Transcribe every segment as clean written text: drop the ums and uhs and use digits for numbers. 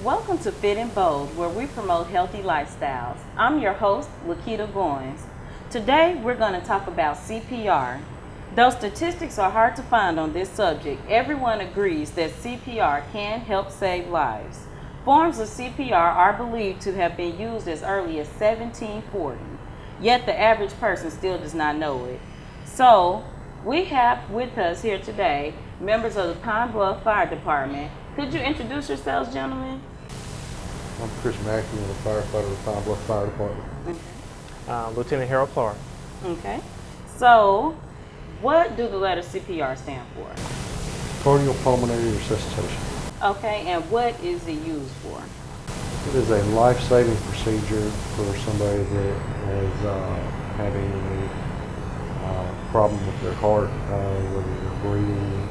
Welcome to Fit and Bold, where we promote healthy lifestyles. I'm your host, Lakita Goins. Today, we're going to talk about CPR. Though statistics are hard to find on this subject, everyone agrees that CPR can help save lives. Forms of CPR are believed to have been used as early as 1740, yet the average person still does not know it. So, we have with us here today members of the Pine Bluff Fire Department. Could you introduce yourselves, gentlemen? I'm Chris Mackey, I'm a firefighter with the Pine Bluff Fire Department. Okay. Lieutenant Harold Clark. Okay. So, what do the letter CPR stand for? Cardiopulmonary resuscitation. Okay, and what is it used for? It is a life-saving procedure for somebody that is having a problem with their heart, whether they're breathing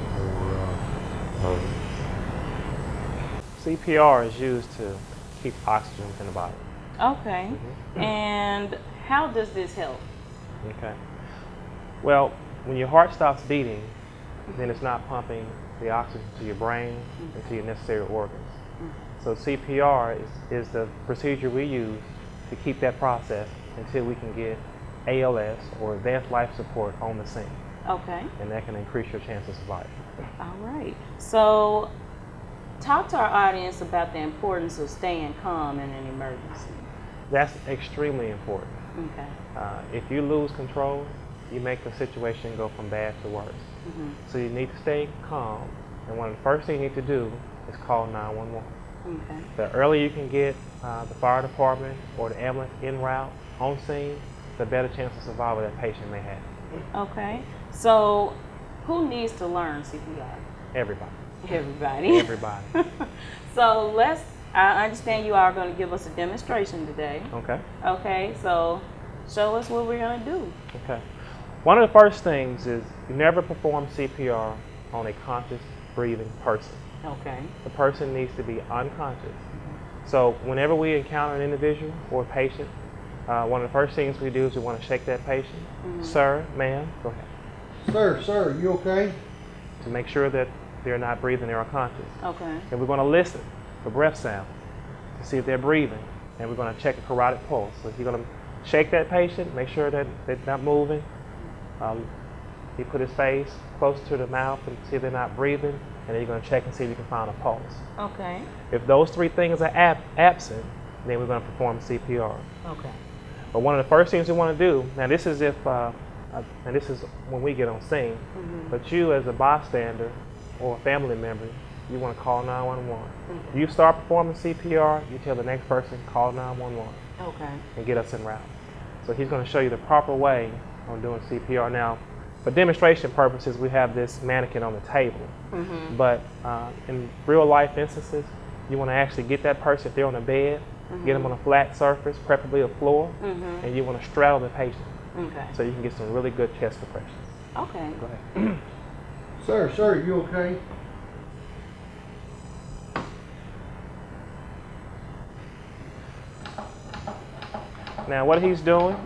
or CPR is used to keep oxygen in the body. Okay. And how does this help? Okay. Well, when your heart stops beating, then it's not pumping the oxygen to your brain and to your necessary organs. So CPR is the procedure we use to keep that process until we can get ALS or advanced life support on the scene. Okay. And that can increase your chances of life. All right. So, talk to our audience about the importance of staying calm in an emergency. That's extremely important. Okay. If you lose control, you make the situation go from bad to worse. So you need to stay calm, and one of the first things you need to do is call 911. Okay. The earlier you can get the fire department or the ambulance en route on scene, the better chance of survival that patient may have. Okay. So, who needs to learn CPR? Everybody. Everybody. Everybody. So I understand you are going to give us a demonstration today. Okay. Okay, so show us what we're going to do. Okay. One of the first things is you never perform CPR on a conscious breathing person. Okay. The person needs to be unconscious. So whenever we encounter an individual or a patient, one of the first things we do is we want to shake that patient. Sir, ma'am, go ahead. Sir, you okay? To make sure that they're not breathing, they're unconscious. Okay. And we're going to listen for breath sounds to see if they're breathing. And we're going to check a carotid pulse. So if you're going to shake that patient, make sure that they're not moving. You put his face close to the mouth and see if they're not breathing. And then you're going to check and see if you can find a pulse. Okay. If those three things are absent, then we're going to perform CPR. Okay. But one of the first things we want to do, now this is and this is when we get on scene, but you as a bystander or a family member, you want to call 911. You start performing CPR, you tell the next person, call 911 Okay. and get us en route. So he's going to show you the proper way on doing CPR. Now, for demonstration purposes, we have this mannequin on the table. But in real life instances, you want to actually get that person, if they're on a bed, get them on a flat surface, preferably a floor, and you want to straddle the patient. Okay. So you can get some really good chest compressions. Okay. Go ahead. Sir, you okay? Now what he's doing,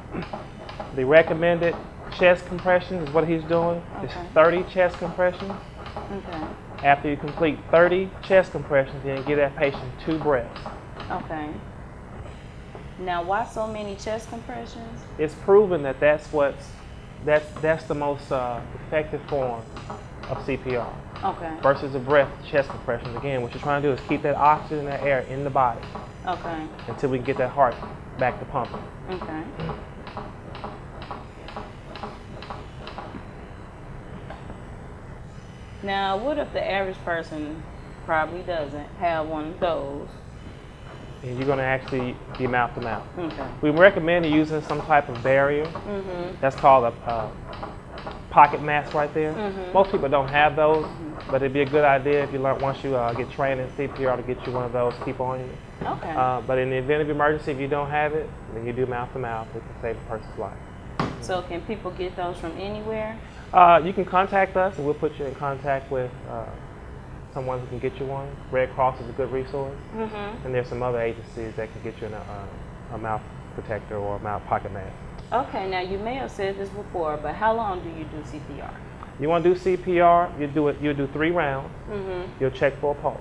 the recommended chest compression is what he's doing. It's Okay. 30 chest compressions. Okay. After you complete 30 chest compressions, then give that patient 2 breaths. Okay. Now, why so many chest compressions? It's proven that that's the most effective form of CPR Okay. versus a breath chest compressions. Again, what you're trying to do is keep that oxygen and that air in the body Okay. until we can get that heart back to pumping. Okay. Now, what if the average person probably doesn't have one of those? And you're going to actually be mouth to mouth. Okay. We recommend using some type of barrier. That's called a pocket mask right there. Most people don't have those, but it'd be a good idea if you learn once you get trained in CPR to get you one of those, keep on you. Okay. But in the event of emergency, if you don't have it, then you do mouth to mouth. It can save a person's life. So can people get those from anywhere? You can contact us, and we'll put you in contact with someone who can get you one. Red Cross is a good resource, and there's some other agencies that can get you a mouth protector or a mouth pocket mask. Okay, now you may have said this before, but how long do you do CPR? You want to do CPR, you'll do 3 rounds. You'll check for a pulse.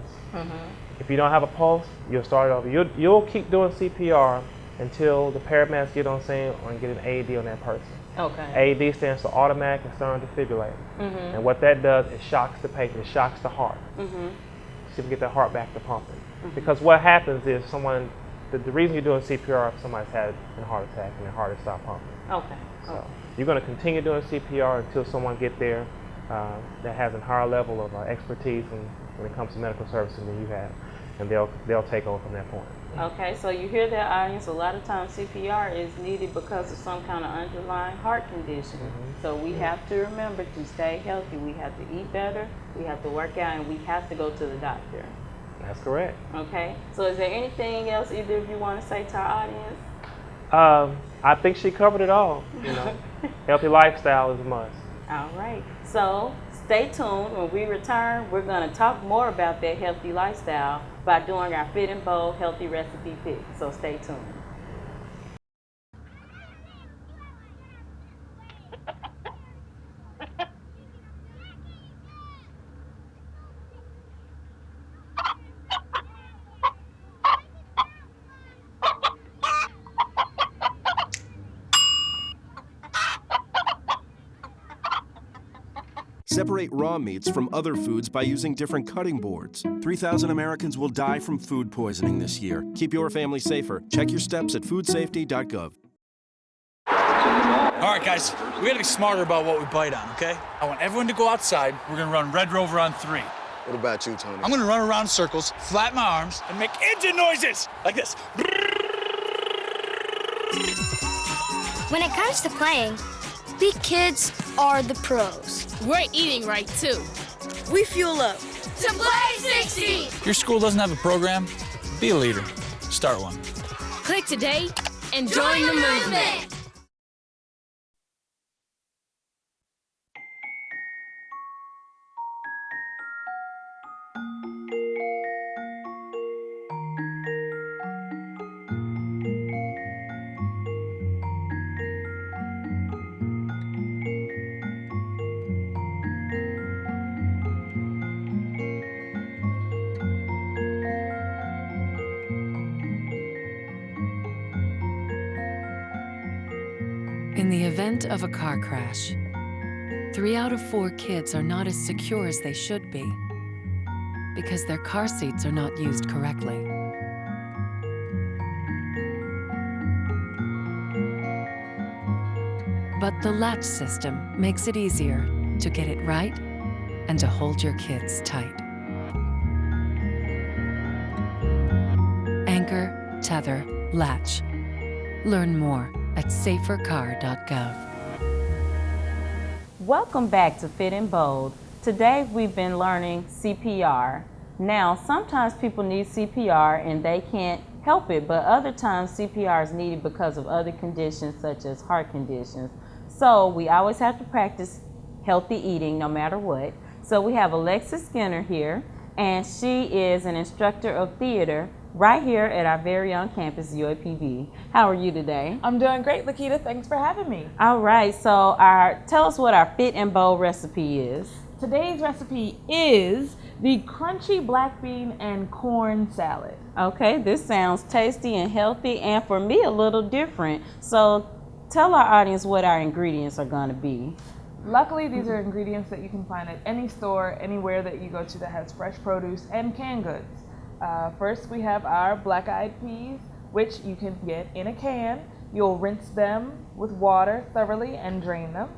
If you don't have a pulse, you'll start it over. You'll keep doing CPR until the paramedics get on scene and get an AED on that person. Okay. AED stands for automatic external defibrillator. And what that does, it shocks the patient, it shocks the heart. See if we get the heart back to pumping. Because what happens is the reason you're doing CPR if somebody's had a heart attack and their heart has stopped pumping. Okay. So you're going to continue doing CPR until someone gets there that has a higher level of expertise when it comes to medical services than you have, and they'll take over from that point. Okay, so you hear that, audience. A lot of times CPR is needed because of some kind of underlying heart condition. So we have to remember to stay healthy. We have to eat better, we have to work out, and we have to go to the doctor. That's correct. Okay, so is there anything else either of you want to say to our audience? I think she covered it all. Healthy lifestyle is a must. All right, so stay tuned. When we return, we're going to talk more about that healthy lifestyle by doing our Fit and Bold Healthy Recipe Pick. So stay tuned. Separate raw meats from other foods by using different cutting boards. 3,000 Americans will die from food poisoning this year. Keep your family safer. Check your steps at foodsafety.gov. All right, guys, we gotta be smarter about what we bite on, okay? I want everyone to go outside. We're gonna run Red Rover on 3. What about you, Tony? I'm gonna run around in circles, flat my arms, and make engine noises like this. When it comes to playing, we kids are the pros. We're eating right, too. We fuel up To play 60! If your school doesn't have a program, be a leader. Start one. Click today and join the movement. In the event of a car crash, 3 out of 4 kids are not as secure as they should be because their car seats are not used correctly. But the latch system makes it easier to get it right and to hold your kids tight. Anchor, tether, latch. Learn more at safercar.gov. Welcome back to Fit and Bold. Today we've been learning CPR. Now, sometimes people need CPR and they can't help it, but other times CPR is needed because of other conditions such as heart conditions. So we always have to practice healthy eating no matter what. So we have Alexis Skinner here, and she is an instructor of theater right here at our very own campus, UAPB. How are you today? I'm doing great, Lakita. Thanks for having me. All right, so tell us what our Fit and Bold recipe is. Today's recipe is the crunchy black bean and corn salad. Okay, this sounds tasty and healthy, and for me, a little different. So tell our audience what our ingredients are going to be. Luckily, these are ingredients that you can find at any store, anywhere that you go to that has fresh produce and canned goods. First, we have our black-eyed peas, which you can get in a can. You'll rinse them with water thoroughly and drain them.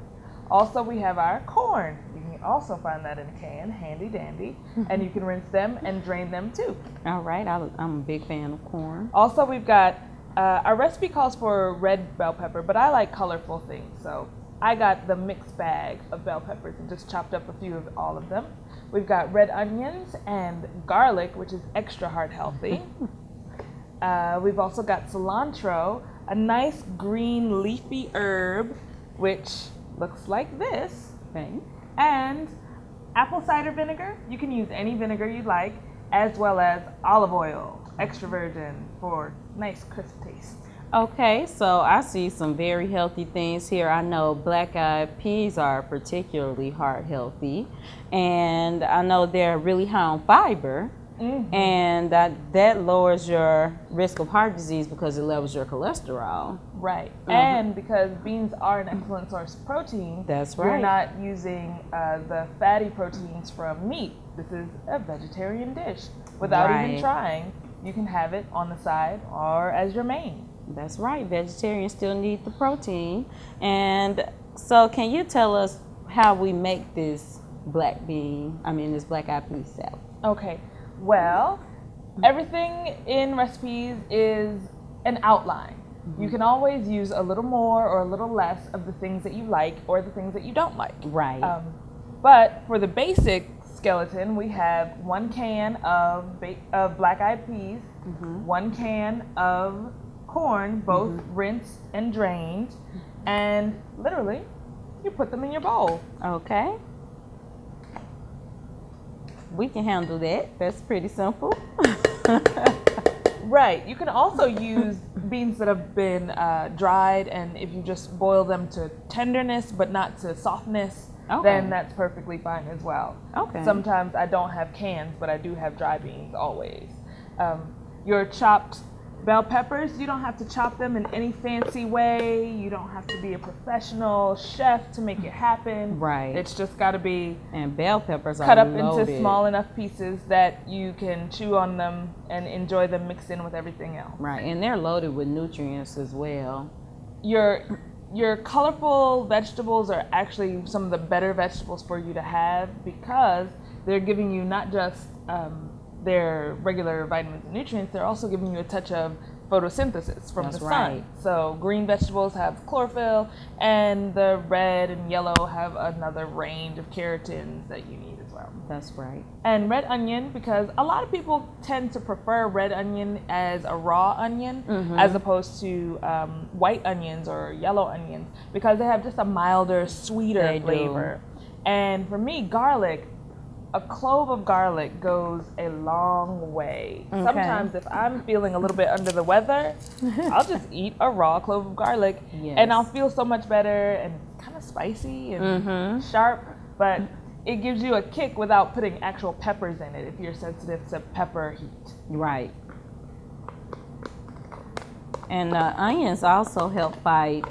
Also, we have our corn. You can also find that in a can, handy dandy, and you can rinse them and drain them too. All right, I'm a big fan of corn. Also, we've got, our recipe calls for red bell pepper, but I like colorful things, so I got the mixed bag of bell peppers and just chopped up a few of all of them. We've got red onions and garlic, which is extra heart healthy. We've also got cilantro, a nice green leafy herb, which looks like this. Okay. And apple cider vinegar. You can use any vinegar you like, as well as olive oil, extra virgin, for nice crisp taste. Okay, so I see some very healthy things here. I know black-eyed peas are particularly heart healthy, and I know they're really high on fiber, and that lowers your risk of heart disease because it lowers your cholesterol. Right, and because beans are an excellent source of protein, That's you're right. not using the fatty proteins from meat. This is a vegetarian dish. Without even Right. trying, you can have it on the side or as your main. That's right. Vegetarians still need the protein. And so can you tell us how we make this this black-eyed pea salad? Okay, well, everything in recipes is an outline. You can always use a little more or a little less of the things that you like or the things that you don't like. Right. But for the basic skeleton, we have 1 can of black-eyed peas, 1 can of corn, both rinsed and drained, and literally, you put them in your bowl. Okay. We can handle that. That's pretty simple. Right. You can also use beans that have been dried, and if you just boil them to tenderness but not to softness, then that's perfectly fine as well. Okay. Sometimes I don't have cans, but I do have dry beans always. Your chopped bell peppers, you don't have to chop them in any fancy way. You don't have to be a professional chef to make it happen. Right. It's just got to be And bell peppers are cut up loaded. into small enough pieces that you can chew on them and enjoy them mixed in with everything else. Right, and they're loaded with nutrients as well. Your colorful vegetables are actually some of the better vegetables for you to have because they're giving you not just their regular vitamins and nutrients, they're also giving you a touch of photosynthesis from That's the right. sun. So green vegetables have chlorophyll, and the red and yellow have another range of carotens that you need as well. That's right. And red onion, because a lot of people tend to prefer red onion as a raw onion as opposed to white onions or yellow onions because they have just a milder, sweeter They do. flavor. And for me, garlic, a clove of garlic goes a long way. Okay. Sometimes if I'm feeling a little bit under the weather, I'll just eat a raw clove of garlic Yes. and I'll feel so much better and kind of spicy and sharp, but it gives you a kick without putting actual peppers in it if you're sensitive to pepper heat. Right. And onions also help fight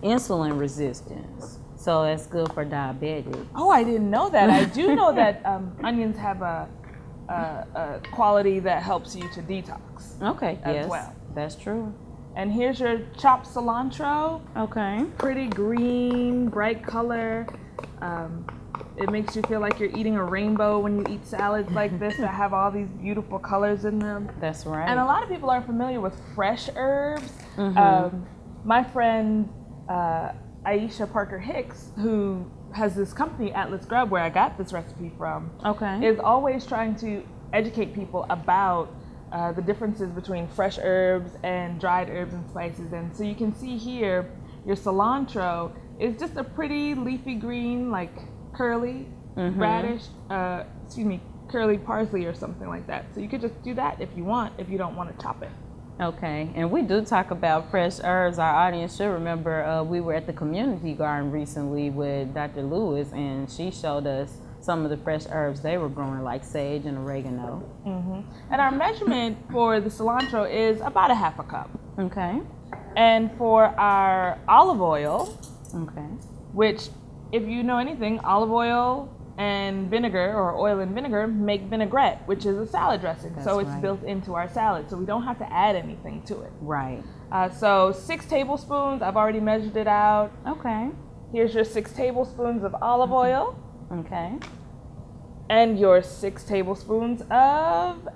insulin resistance. So it's good for diabetics. Oh, I didn't know that. I do know that onions have a quality that helps you to detox. Okay, As yes, well. that's true. And here's your chopped cilantro. Okay. Pretty green, bright color. It makes you feel like you're eating a rainbow when you eat salads like this that have all these beautiful colors in them. That's right. And a lot of people are familiar with fresh herbs. My friend Aisha Parker Hicks, who has this company, Atlas Grub, where I got this recipe from, is always trying to educate people about the differences between fresh herbs and dried herbs and spices. And so you can see here, your cilantro is just a pretty leafy green, like curly radish, curly parsley or something like that. So you could just do that if you want, if you don't want to chop it. Okay, and we do talk about fresh herbs. Our audience should remember we were at the community garden recently with Dr. Lewis, and she showed us some of the fresh herbs they were growing, like sage and oregano. And our measurement for the cilantro is about a half a cup. Okay. And for our olive oil, Okay. which if you know anything, olive oil and vinegar or oil and vinegar make vinaigrette, which is a salad dressing. So it's right. built into our salad, so we don't have to add anything to it. Right. So 6 tablespoons, I've already measured it out. Okay. Here's your 6 tablespoons of olive oil Okay. and your 6 tablespoons of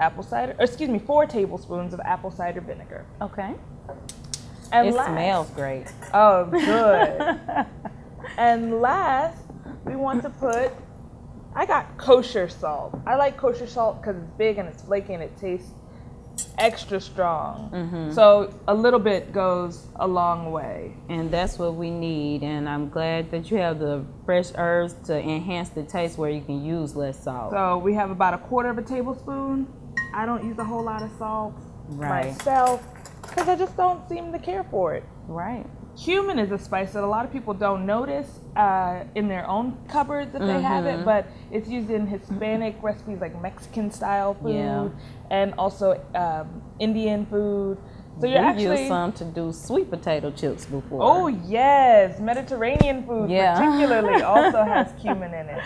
4 tablespoons of apple cider vinegar. Okay. And It last, smells great. Oh, good. And last, we want to put, I got kosher salt. I like kosher salt because it's big and it's flaky and it tastes extra strong. So a little bit goes a long way. And that's what we need. And I'm glad that you have the fresh herbs to enhance the taste where you can use less salt. So we have about 1/4 tablespoon. I don't use a whole lot of salt Right. myself because I just don't seem to care for it. Right. Cumin is a spice that a lot of people don't notice in their own cupboards if they have it, but it's used in Hispanic recipes like Mexican style food and also Indian food. So you're actually used some to do sweet potato chips before. Oh yes, Mediterranean food particularly also has cumin in it.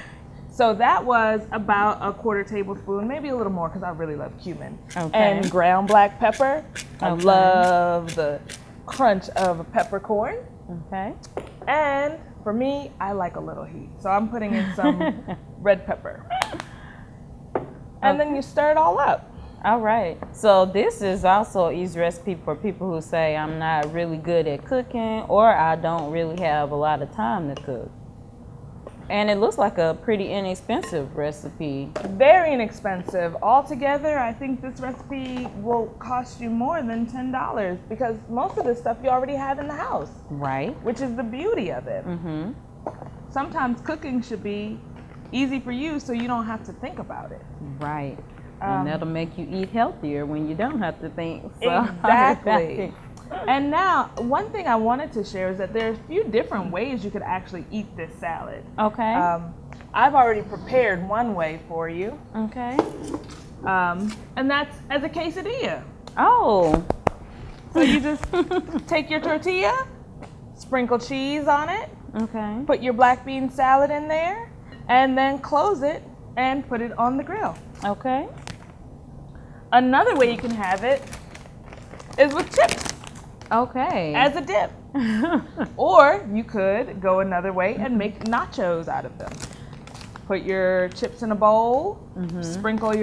So that was about a 1/4 tablespoon, maybe a little more because I really love cumin. Okay. And ground black pepper. I love the crunch of a peppercorn. Okay. And for me, I like a little heat. So I'm putting in some red pepper. And then you stir it all up. All right. So this is also an easy recipe for people who say I'm not really good at cooking or I don't really have a lot of time to cook. And it looks like a pretty inexpensive recipe. Very inexpensive. Altogether, I think this recipe will cost you more than $10 because most of this stuff you already have in the house. Right. Which is the beauty of it. Sometimes cooking should be easy for you so you don't have to think about it. Right. And that'll make you eat healthier when you don't have to think. So Exactly. And now, one thing I wanted to share is that there are a few different ways you could actually eat this salad. Okay. I've already prepared one way for you. Okay. And that's as a quesadilla. Oh. So you just take your tortilla, sprinkle cheese on it, put your black bean salad in there, and then close it and put it on the grill. Okay. Another way you can have it is with chips. Okay. As a dip. Or you could go another way and make nachos out of them. Put your chips in a bowl, sprinkle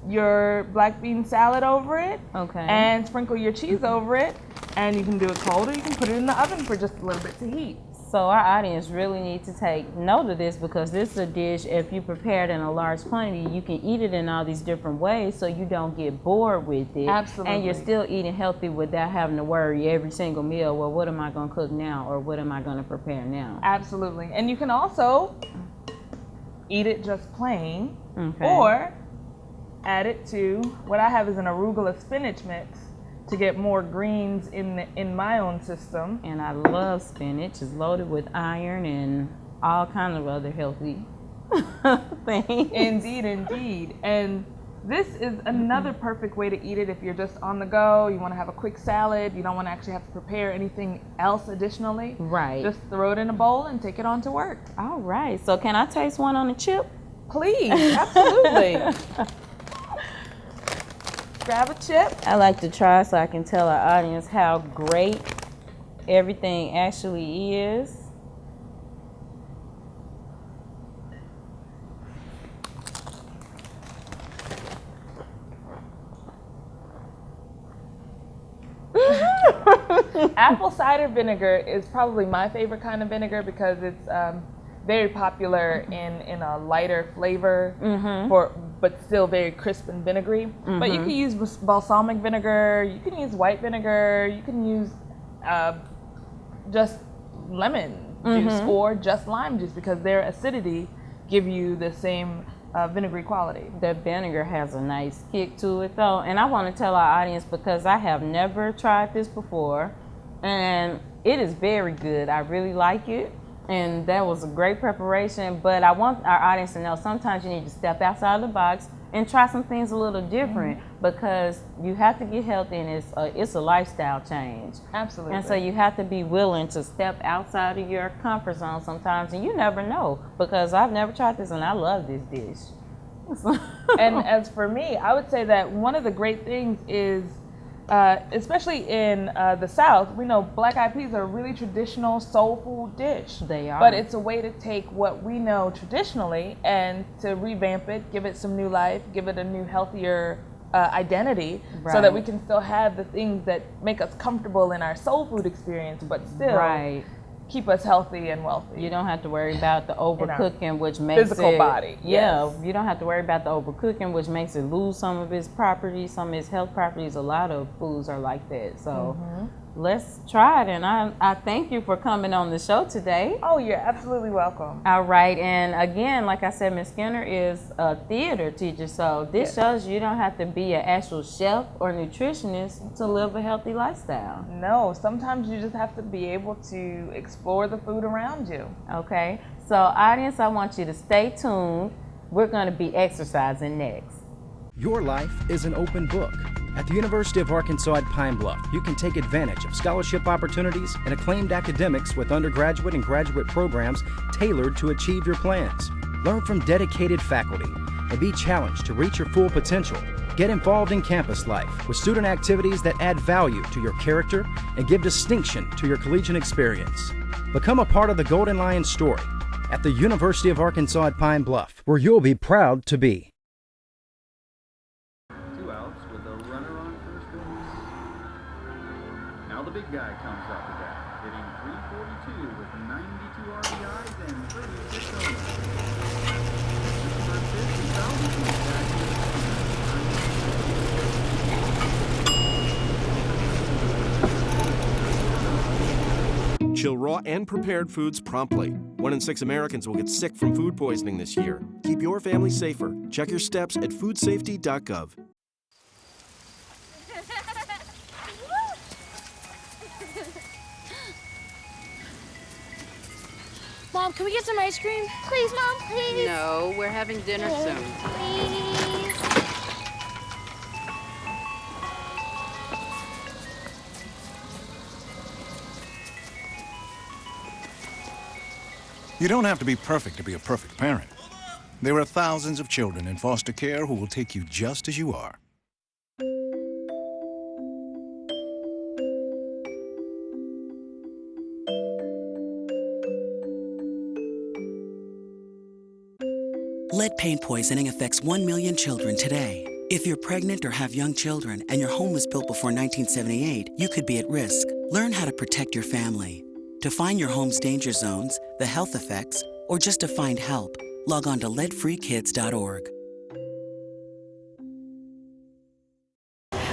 your black bean salad over it, and sprinkle your cheese over it, and you can do it cold or you can put it in the oven for just a little bit to heat. So our audience really needs to take note of this because this is a dish, if you prepare it in a large quantity, you can eat it in all these different ways so you don't get bored with it. Absolutely. And you're still eating healthy without having to worry every single meal, well, what am I going to cook now or what am I going to prepare now? Absolutely. And you can also eat it just plain or add it to, what I have is an arugula spinach mix to get more greens in my own system. And I love spinach. It's loaded with iron and all kinds of other healthy things. Indeed, indeed. And this is another perfect way to eat it if you're just on the go, you want to have a quick salad, you don't want to actually have to prepare anything else additionally. Right. Just throw it in a bowl and take it on to work. All right. So can I taste one on the chip? Please, absolutely. Grab a chip. I like to try so I can tell our audience how great everything actually is. Apple cider vinegar is probably my favorite kind of vinegar because it's very popular in a lighter flavor, but still very crisp and vinegary. But you can use balsamic vinegar, you can use white vinegar, you can use just lemon juice or just lime juice because their acidity give you the same vinegary quality. The vinegar has a nice kick to it though, and I want to tell our audience because I have never tried this before and it is very good. I really like it. And that was a great preparation, but I want our audience to know sometimes you need to step outside the box and try some things a little different because you have to get healthy and it's a lifestyle change. Absolutely. And so you have to be willing to step outside of your comfort zone sometimes, and you never know because I've never tried this and I love this dish. And as for me, I would say that one of the great things is especially in the South, we know black eyed peas are a really traditional soul food dish. They are. But it's a way to take what we know traditionally and to revamp it, give it some new life, give it a new, healthier identity so that we can still have the things that make us comfortable in our soul food experience, but still keep us healthy and wealthy. You don't have to worry about the overcooking, which makes physical body. Yeah, you don't have to worry about the overcooking, which makes it lose some of its properties, some of its health properties. A lot of foods are like that. So let's try it. And I thank you for coming on the show today. Oh, you're absolutely welcome. All right, and again, like I said, Ms. Skinner is a theater teacher, so this shows you don't have to be an actual chef or nutritionist to live a healthy lifestyle. No, sometimes you just have to be able to explore the food around you. Okay, so audience, I want you to stay tuned. We're going to be exercising next. Your life is an open book. At the University of Arkansas at Pine Bluff, you can take advantage of scholarship opportunities and acclaimed academics with undergraduate and graduate programs tailored to achieve your plans. Learn from dedicated faculty and be challenged to reach your full potential. Get involved in campus life with student activities that add value to your character and give distinction to your collegiate experience. Become a part of the Golden Lion story at the University of Arkansas at Pine Bluff, where you'll be proud to be. The big guy comes up to bat, hitting .342 with 92 RBIs and 36 home runs. Chill raw and prepared foods promptly. 1 in 6 Americans will get sick from food poisoning this year. Keep your family safer. Check your steps at foodsafety.gov. Mom, can we get some ice cream? Please, Mom, please. No, we're having dinner soon. Please. You don't have to be perfect to be a perfect parent. There are thousands of children in foster care who will take you just as you are. Lead paint poisoning affects 1 million children today. If you're pregnant or have young children and your home was built before 1978, you could be at risk. Learn how to protect your family. To find your home's danger zones, the health effects, or just to find help, log on to leadfreekids.org.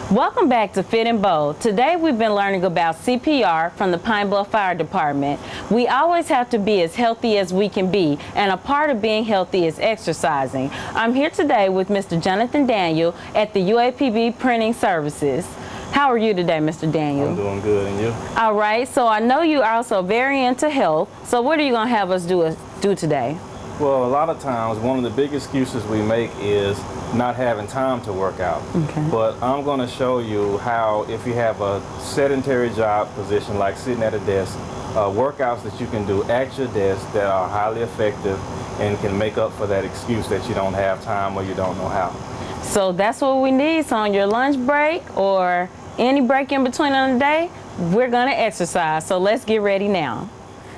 Welcome back to Fit and Bold. Today we've been learning about CPR from the Pine Bluff Fire Department. We always have to be as healthy as we can be, and a part of being healthy is exercising. I'm here today with Mr. Jonathan Daniel at the UAPB Printing Services. How are you today, Mr. Daniel? I'm doing good, and you? All right, so I know you are also very into health, so what are you going to have us do today? Well, a lot of times, one of the big excuses we make is not having time to work out. Okay. But I'm going to show you how, if you have a sedentary job position like sitting at a desk, workouts that you can do at your desk that are highly effective and can make up for that excuse that you don't have time or you don't know how. So that's what we need. So on your lunch break or any break in between on the day, we're going to exercise. So let's get ready now.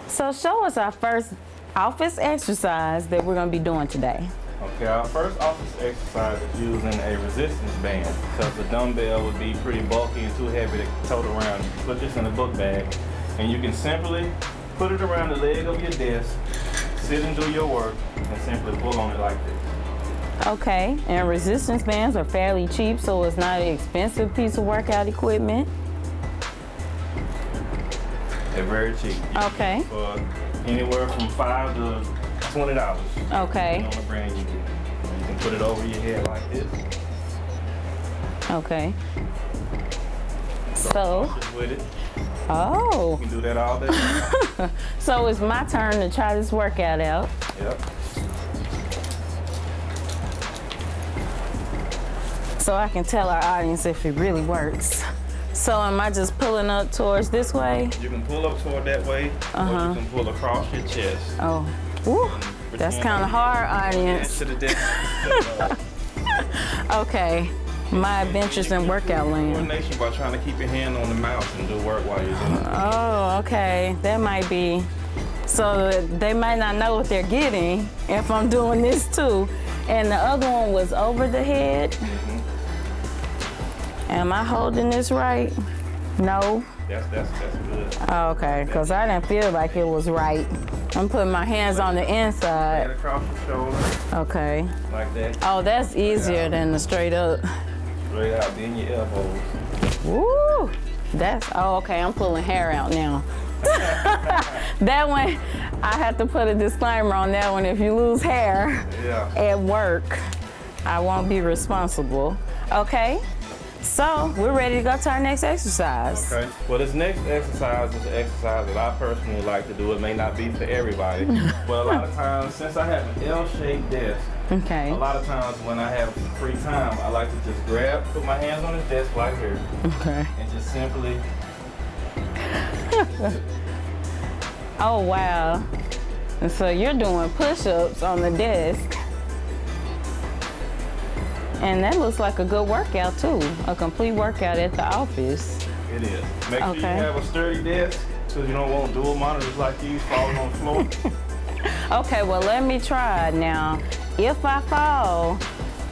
So show us our first office exercise that we're going to be doing today. Okay, our first office exercise is using a resistance band because the dumbbell would be pretty bulky and too heavy to tote around. You put this in a book bag and you can simply put it around the leg of your desk, sit and do your work, and simply pull on it like this. Okay, and resistance bands are fairly cheap, so it's not an expensive piece of workout equipment. They're very cheap. Okay. For anywhere from $5 to $20. Okay. On the brand you get. You can put it over your head like this. Okay. So. With it. Oh. You can do that all day. So it's my turn to try this workout out. Yep. So I can tell our audience if it really works. So am I just pulling up towards this way? You can pull up toward that way, or you can pull across your chest. Oh, woo. That's kind of hard, audience. Okay, my adventures in workout land. Coordination by trying to keep your hand on the mouse and do work while you're doing it. Oh, okay, that might be. So they might not know what they're getting if I'm doing this too. And the other one was over the head. Am I holding this right? No. That's good. Oh, okay, because I didn't feel like it was right. I'm putting my hands on the inside. Right across the shoulder. Okay. Like that. Oh, that's easier than the straight up. Straight out, then your elbows. Woo! Oh, okay, I'm pulling hair out now. That one, I have to put a disclaimer on that one. If you lose hair at work, I won't be responsible. Okay, so we're ready to go to our next exercise. Okay. Well, this next exercise is an exercise that I personally like to do. It may not be for everybody, but a lot of times, since I have an L-shaped desk, okay, a lot of times when I have free time, I like to just put my hands on this desk right here, okay, and just simply. Oh, wow. And so you're doing push-ups on the desk. And that looks like a good workout too, a complete workout at the office. It is. Make sure you have a sturdy desk so you don't want dual monitors like these falling on the floor. Okay, well let me try it now. If I fall,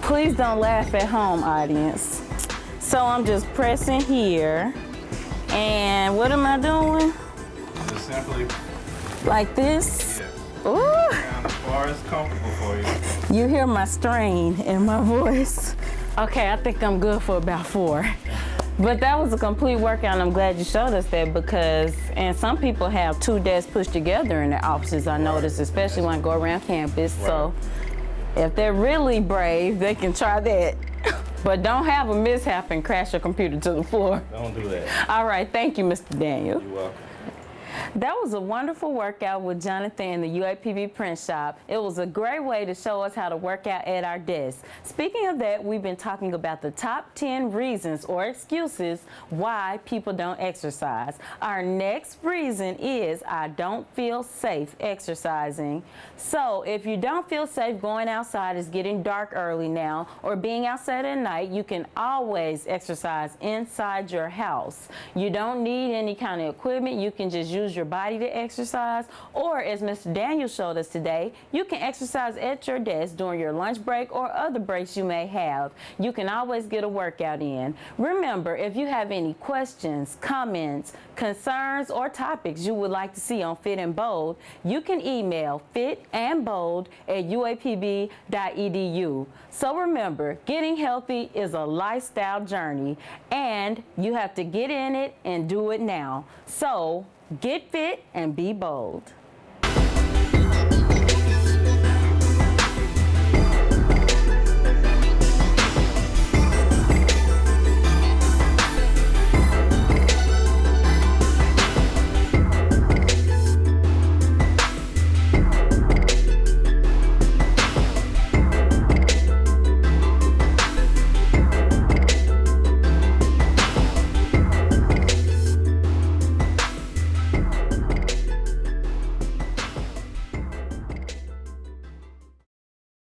please don't laugh at home, audience. So I'm just pressing here. And what am I doing? Just simply like this? Yes. Ooh. Down as far as comfortable for you. You hear my strain in my voice. Okay, I think I'm good for about 4. But that was a complete workout, and I'm glad you showed us that because, and some people have 2 desks pushed together in their offices, I noticed, especially when I go around campus. Right. So if they're really brave, they can try that. But don't have a mishap and crash your computer to the floor. Don't do that. All right, thank you, Mr. Daniel. You're welcome. That was a wonderful workout with Jonathan in the UAPB print shop. It was a great way to show us how to work out at our desk. Speaking of that, we've been talking about the top 10 reasons or excuses why people don't exercise. Our next reason is I don't feel safe exercising. So if you don't feel safe going outside, it's getting dark early now, or being outside at night, you can always exercise inside your house. You don't need any kind of equipment. You can just use your body to exercise, or as Mr. Daniel showed us today, you can exercise at your desk during your lunch break or other breaks you may have. You can always get a workout in. Remember, if you have any questions, comments, concerns, or topics you would like to see on Fit and Bold, you can email fitandbold@uapb.edu. So remember, getting healthy is a lifestyle journey, and you have to get in it and do it now. So get fit and be bold.